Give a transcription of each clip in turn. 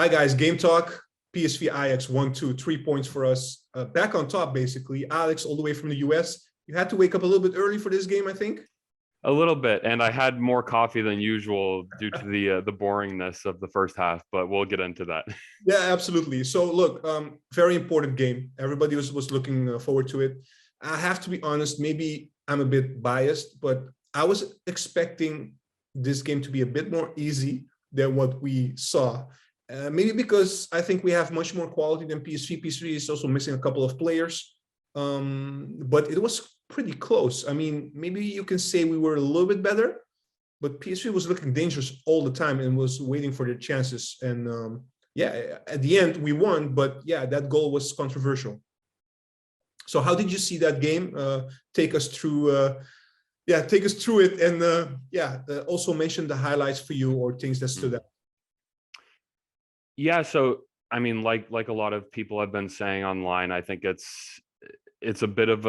Hi guys, Game Talk PSV Ajax 1-2, 3 points for us. Back on top, basically. Alex, all the way from the US. You had to wake up a little bit early for this game, I think. A little bit, and I had more coffee than usual due to the boringness of the first half, but we'll get into that. Yeah, absolutely. So look, very important game. Everybody was looking forward to it. I have to be honest, maybe I'm a bit biased, but I was expecting this game to be a bit more easy than what we saw. Maybe because I think we have much more quality than PSV. PSV is also missing a couple of players. But it was pretty close. I mean, maybe you can say we were a little bit better, but PSV was looking dangerous all the time and was waiting for their chances. And yeah, at the end we won, but yeah, that goal was controversial. So how did you see that game? Take us through take us through it, and also mention the highlights for you or things that stood out. Yeah, so I mean, like a lot of people have been saying online, I think it's a bit of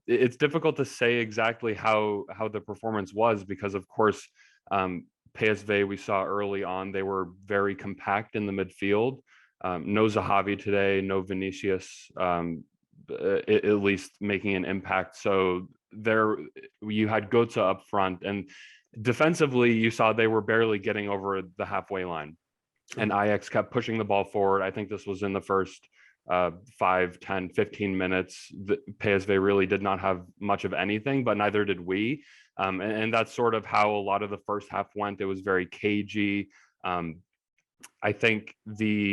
it's difficult to say exactly how the performance was, because of course PSV, we saw early on, they were very compact in the midfield. No Zahavi today, no Vinicius, at least making an impact. So there you had Götze up front, and defensively you saw they were barely getting over the halfway line. And Ajax kept pushing the ball forward. I think this was in the first 5, 10, 15 minutes. The PSV really did not have much of anything, but neither did we. And that's sort of how a lot of the first half went. It was very cagey. I think there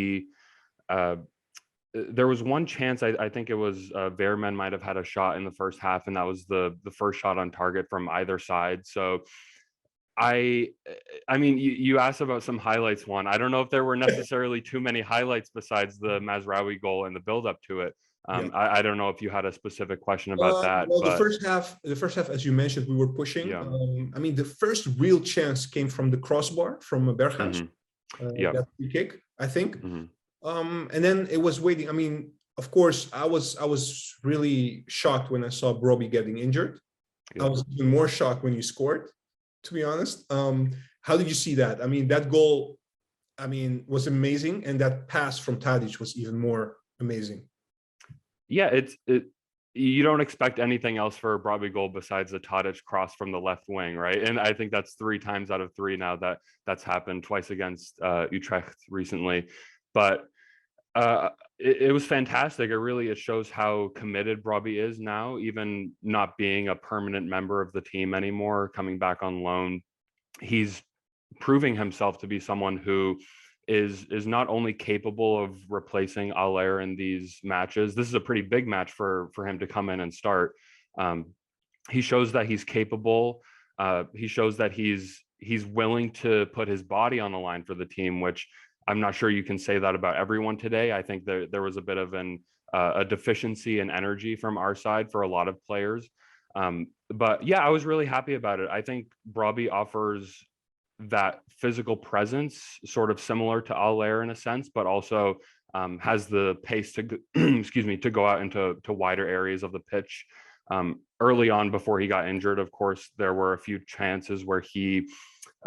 was one chance, I think it was Veerman might have had a shot in the first half, and that was the first shot on target from either side. So I mean, you asked about some highlights, Juan. I don't know if there were necessarily too many highlights besides the Mazraoui goal and the build up to it. I don't know if you had a specific question about that. Well, but the first half, as you mentioned, we were pushing. Yeah. I mean, the first real chance came from the crossbar from Berghuis. That free kick, I think. And then it was waiting. I mean, of course, I was really shocked when I saw Brobbey getting injured. I was even more shocked when he scored, to be honest. How did you see that? I mean, that goal, I mean, was amazing, and that pass from Tadic was even more amazing. Yeah, you don't expect anything else for a Brobbey goal besides a Tadic cross from the left wing, right? And I think that's 3 times out of 3 now that's happened, twice against Utrecht recently. But it was fantastic. It shows how committed Brobbey is now, even not being a permanent member of the team anymore, coming back on loan. He's proving himself to be someone who is not only capable of replacing Aller in these matches. This is a pretty big match for him to come in and start. He shows that he's capable. He shows that he's willing to put his body on the line for the team, which I'm not sure you can say that about everyone today. I think there was a bit of a deficiency in energy from our side for a lot of players. But yeah, I was really happy about it. I think Brobbey offers that physical presence, sort of similar to Aller in a sense, but also has the pace to to go out into wider areas of the pitch. Early on, before he got injured, of course, there were a few chances where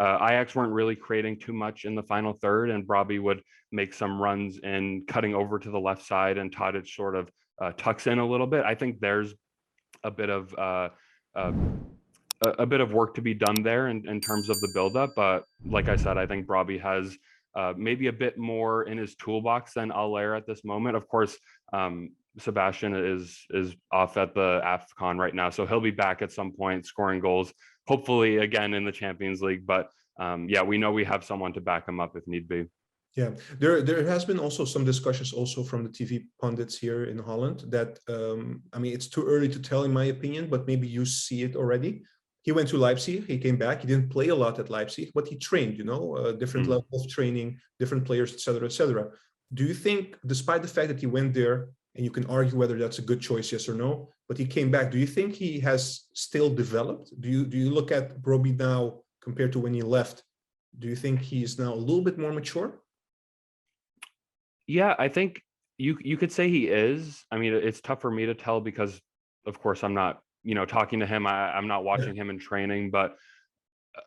Ajax weren't really creating too much in the final third, and Brobbey would make some runs in cutting over to the left side, and Tadic sort of tucks in a little bit. I think there's a bit of work to be done there in terms of the buildup. But like I said, I think Brobbey has maybe a bit more in his toolbox than Aller at this moment. Of course, Sebastian is off at the AFCON right now, so he'll be back at some point scoring goals, hopefully again in the Champions League. But yeah, we know we have someone to back him up if need be. Yeah, there has been also some discussions also from the TV pundits here in Holland that I mean, it's too early to tell in my opinion, but maybe you see it already. He went to Leipzig, he came back, he didn't play a lot at Leipzig, but he trained, different level of training, different players, etc., etc. Do you think, despite the fact that he went there, and you can argue whether that's a good choice, yes or no, but he came back, do you think he has still developed? Do you look at Brobbey now compared to when he left? Do you think he's now a little bit more mature? Yeah, I think you could say he is. I mean, it's tough for me to tell because, of course, I'm not, talking to him. I'm not watching him in training, but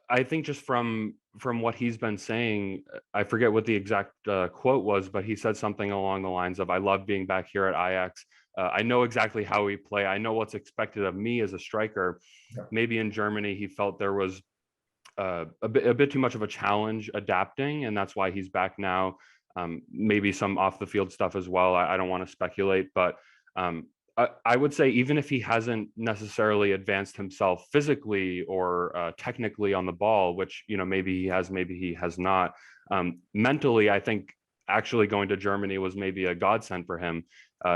I think just from from what he's been saying, I forget what the exact quote was, but he said something along the lines of, "I love being back here at Ajax. I know exactly how we play. I know what's expected of me as a striker." Yeah. Maybe in Germany, he felt there was a bit too much of a challenge adapting, and that's why he's back now. Maybe some off the field stuff as well. I don't want to speculate, but I would say even if he hasn't necessarily advanced himself physically or technically on the ball, which, you know, maybe he has not. Mentally, I think actually going to Germany was maybe a godsend for him.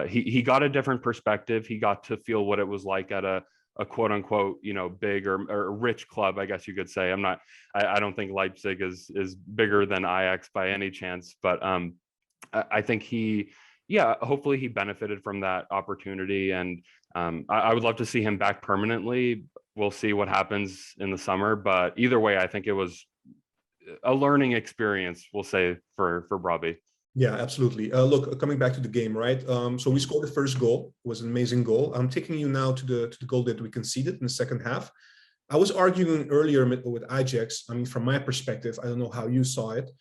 He got a different perspective. He got to feel what it was like at a quote unquote, you know, big or rich club, I guess you could say. I don't think Leipzig is bigger than Ajax by any chance, but I think hopefully he benefited from that opportunity, and I would love to see him back permanently. We'll see what happens in the summer, but either way, I think it was a learning experience, we'll say, for Robbie. Yeah, absolutely. Look, coming back to the game, right? So we scored the first goal. It was an amazing goal. I'm taking you now to the goal that we conceded in the second half. I was arguing earlier with Ajax. I mean, from my perspective, I don't know how you saw it.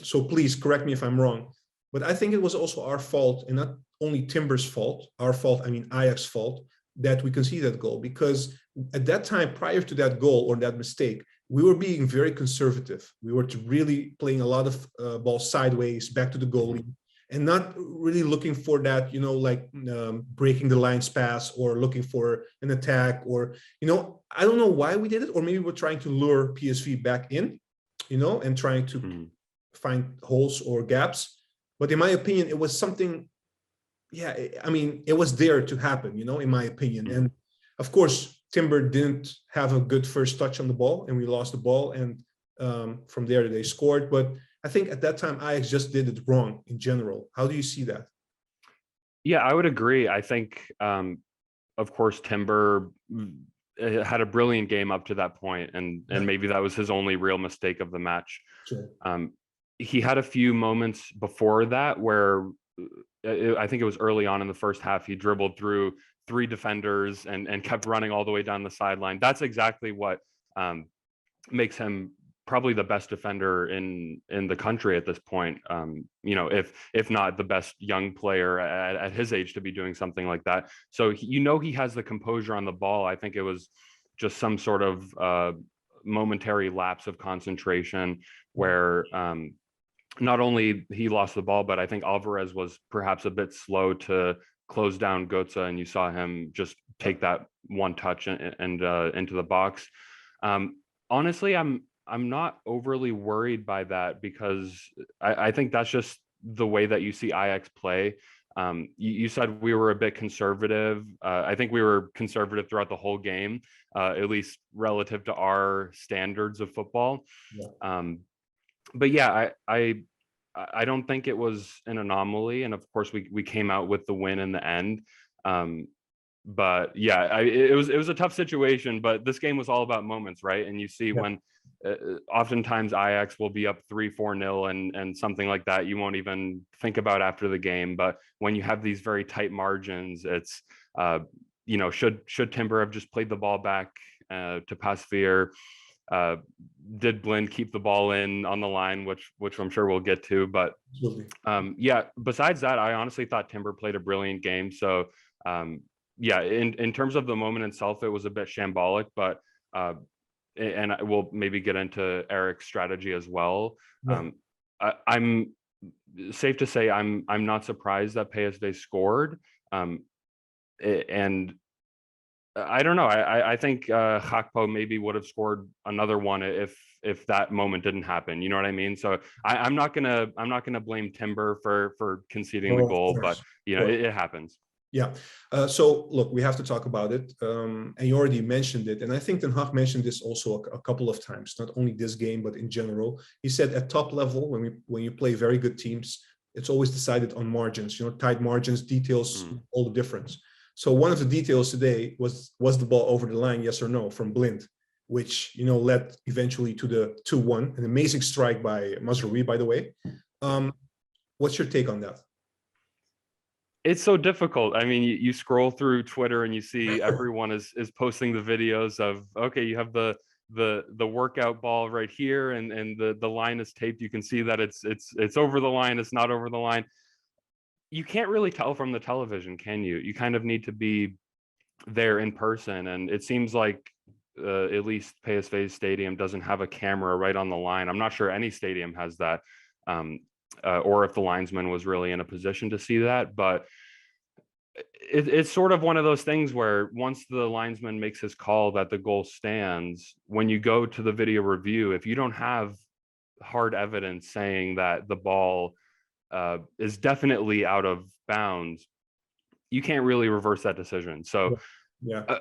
So please correct me if I'm wrong. But I think it was also our fault, and not only Timber's fault, our fault, I mean Ajax's fault, that we conceded that goal. Because at that time, prior to that goal or that mistake, we were being very conservative. We were really playing a lot of balls sideways, back to the goalie, and not really looking for that, you know, like breaking the lines pass or looking for an attack, or, you know, I don't know why we did it, or maybe we're trying to lure PSV back in, you know, and trying to find holes or gaps. But in my opinion, it was something, yeah, I mean, it was there to happen, you know, in my opinion. And of course, Timber didn't have a good first touch on the ball, and we lost the ball. And from there, they scored. But I think at that time, Ajax just did it wrong in general. How do you see that? Yeah, I would agree. I think, of course, Timber had a brilliant game up to that point, and maybe that was his only real mistake of the match. Sure. He had a few moments before that where I think it was early on in the first half, he dribbled through 3 defenders and kept running all the way down the sideline. That's exactly what makes him probably the best defender in the country at this point. You know, if not the best young player at his age to be doing something like that. So you know, he has the composure on the ball. I think it was just some sort of momentary lapse of concentration where not only he lost the ball, but I think Alvarez was perhaps a bit slow to close down Götze, and you saw him just take that one touch and into the box. Honestly, I'm not overly worried by that, because I think that's just the way that you see Ajax play. You said we were a bit conservative. I think we were conservative throughout the whole game, at least relative to our standards of football. Yeah. But yeah, I don't think it was an anomaly, and of course we came out with the win in the end. But yeah, it was a tough situation, but this game was all about moments, right? And you see when oftentimes Ajax will be up 3-4-0 and something like that, you won't even think about after the game. But when you have these very tight margins, it's you know, should Timber have just played the ball back to PSV? Did Blind keep the ball in on the line, which I'm sure we'll get to, but yeah, besides that, I honestly thought Timber played a brilliant game. So yeah, in terms of the moment itself, it was a bit shambolic, but and we'll maybe get into Eric's strategy as well. Yeah. I'm safe to say I'm not surprised that PSV scored, and I don't know. I think Gakpo maybe would have scored another one if that moment didn't happen. You know what I mean? So I'm not gonna blame Timber for conceding the goal, but you know, it happens. Yeah. So look, we have to talk about it, and you already mentioned it, and I think Ten Hag mentioned this also a couple of times, not only this game but in general. He said at top level, when you play very good teams, it's always decided on margins. You know, tight margins, details, all the difference. So one of the details today was the ball over the line, yes or no, from Blind, which, you know, led eventually to the 2-1, an amazing strike by Mazraoui, by the way. What's your take on that? It's so difficult. I mean, you scroll through Twitter and you see everyone is posting the videos of, okay, you have the the workout ball right here, and the line is taped. You can see that it's over the line. It's not over the line. You can't really tell from the television, can you? You kind of need to be there in person, and it seems like at least PSV's stadium doesn't have a camera right on the line. I'm not sure any stadium has that, or if the linesman was really in a position to see that. But it's sort of one of those things where once the linesman makes his call that the goal stands, when you go to the video review, if you don't have hard evidence saying that the ball is definitely out of bounds, you can't really reverse that decision. So Yeah.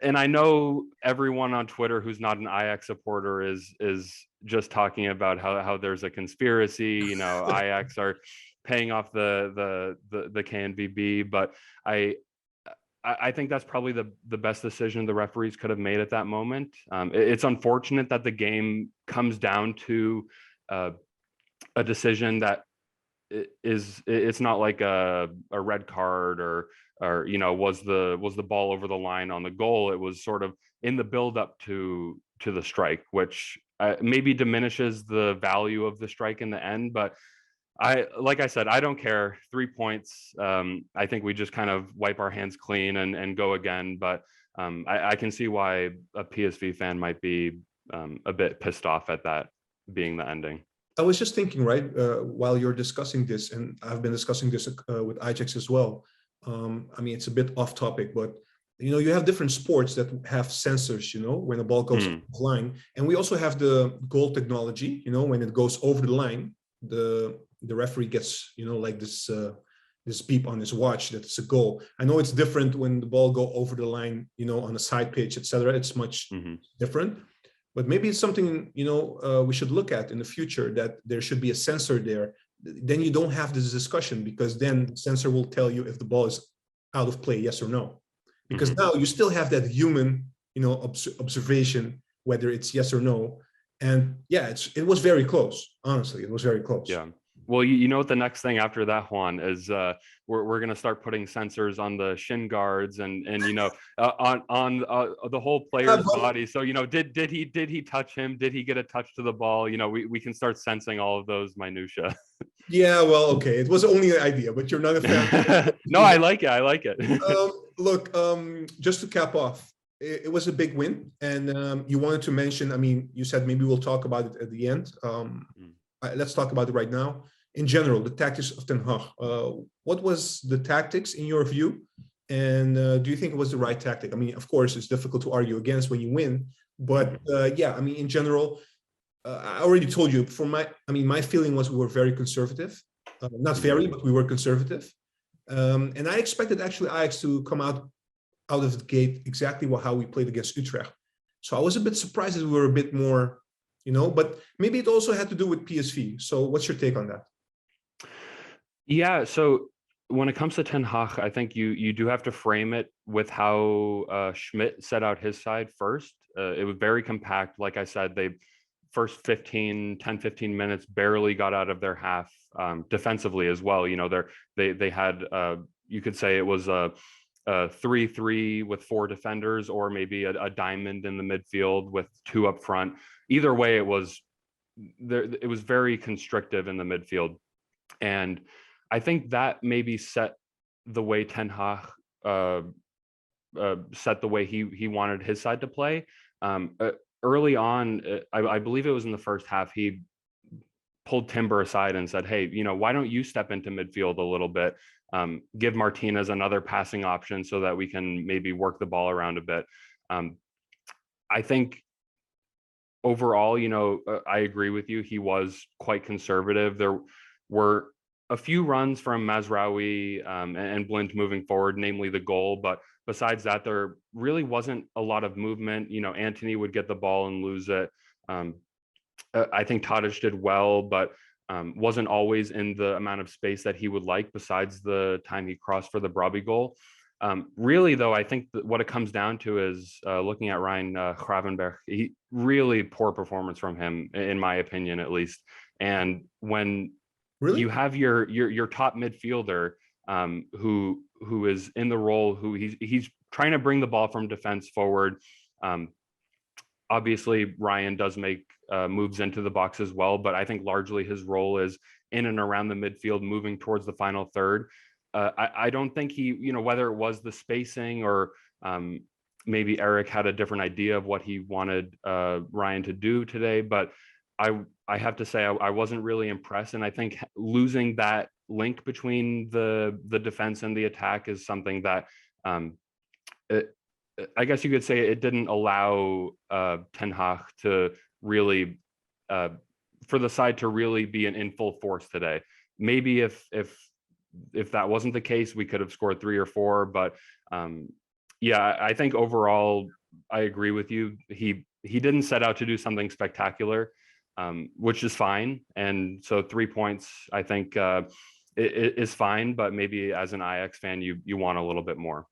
I know everyone on Twitter who's not an Ajax supporter is just talking about how there's a conspiracy, Ajax are paying off the KNVB, but I think that's probably the best decision the referees could have made at that moment. It's unfortunate that the game comes down to a decision that it's not like a red card or was the ball over the line on the goal. It was sort of in the build up to the strike, which maybe diminishes the value of the strike in the end. But like I said, I don't care. 3 points. I think we just kind of wipe our hands clean and go again. But I can see why a PSV fan might be a bit pissed off at that being the ending. I was just thinking, right, while you're discussing this, and I've been discussing this with Ajax as well. I mean, it's a bit off topic, but you have different sports that have sensors, when a ball goes off the line, and we also have the goal technology. When it goes over the line, the referee gets, like this beep on his watch that it's a goal. I know it's different when the ball go over the line, on a side pitch, etc. It's much different. But maybe it's something, we should look at in the future, that there should be a sensor there. Then you don't have this discussion, because then the sensor will tell you if the ball is out of play, yes or no. Because now you still have that human, observation, whether it's yes or no. And yeah, it was very close. Honestly, it was very close. Yeah. Well, you know what the next thing after that, Juan, is we're gonna start putting sensors on the shin guards and on the whole player's body. So did he touch him? Did he get a touch to the ball? We can start sensing all of those minutia. Yeah, well, okay, it was only an idea, but you're not a fan. No, I like it. I like it. Look, just to cap off, it was a big win, and you wanted to mention. I mean, you said maybe we'll talk about it at the end. Let's talk about it right now. In general, the tactics of Ten Hag. What was the tactics in your view? And do you think it was the right tactic? I mean, of course, it's difficult to argue against when you win. But yeah, I mean, in general, I already told you, my feeling was we were very conservative. Not very, but we were conservative. And I expected actually Ajax to come out of the gate exactly how we played against Utrecht. So I was a bit surprised that we were a bit more, but maybe it also had to do with PSV. So what's your take on that? Yeah, so when it comes to Ten Hag, I think you do have to frame it with how Schmidt set out his side first. It was very compact. Like I said, they first 10, 15 minutes barely got out of their half, defensively as well. They had, you could say it was a 3-3 with 4 defenders, or maybe a diamond in the midfield with 2 up front. Either way, it was very constrictive in the midfield. And I think that maybe set the way Ten Hag set the way he wanted his side to play. Early on, I believe it was in the first half, he pulled Timber aside and said, hey, why don't you step into midfield a little bit, give Martinez another passing option so that we can maybe work the ball around a bit. I think overall, I agree with you. He was quite conservative. There were a few runs from Mazraoui and Blind moving forward, namely the goal. But besides that, there really wasn't a lot of movement. Antony would get the ball and lose it. I think Tadic did well, but wasn't always in the amount of space that he would like, besides the time he crossed for the Brobby goal. Really, though, I think that what it comes down to is looking at Ryan Gravenberch. Really poor performance from him, in my opinion, at least. And when you have your top midfielder who is in the role, who he's trying to bring the ball from defense forward, Obviously, Ryan does make moves into the box as well, but I think largely his role is in and around the midfield, moving towards the final third. I don't think he, whether it was the spacing or maybe Eric had a different idea of what he wanted Ryan to do today, but I have to say I wasn't really impressed, and I think losing that link between the defense and the attack is something that I guess you could say it didn't allow Ten Hag to really for the side to really be in full force today. Maybe if that wasn't the case, we could have scored 3 or 4. But yeah, I think overall I agree with you. He didn't set out to do something spectacular, which is fine. And so 3 points, I think, is fine. But maybe as an Ajax fan, you want a little bit more.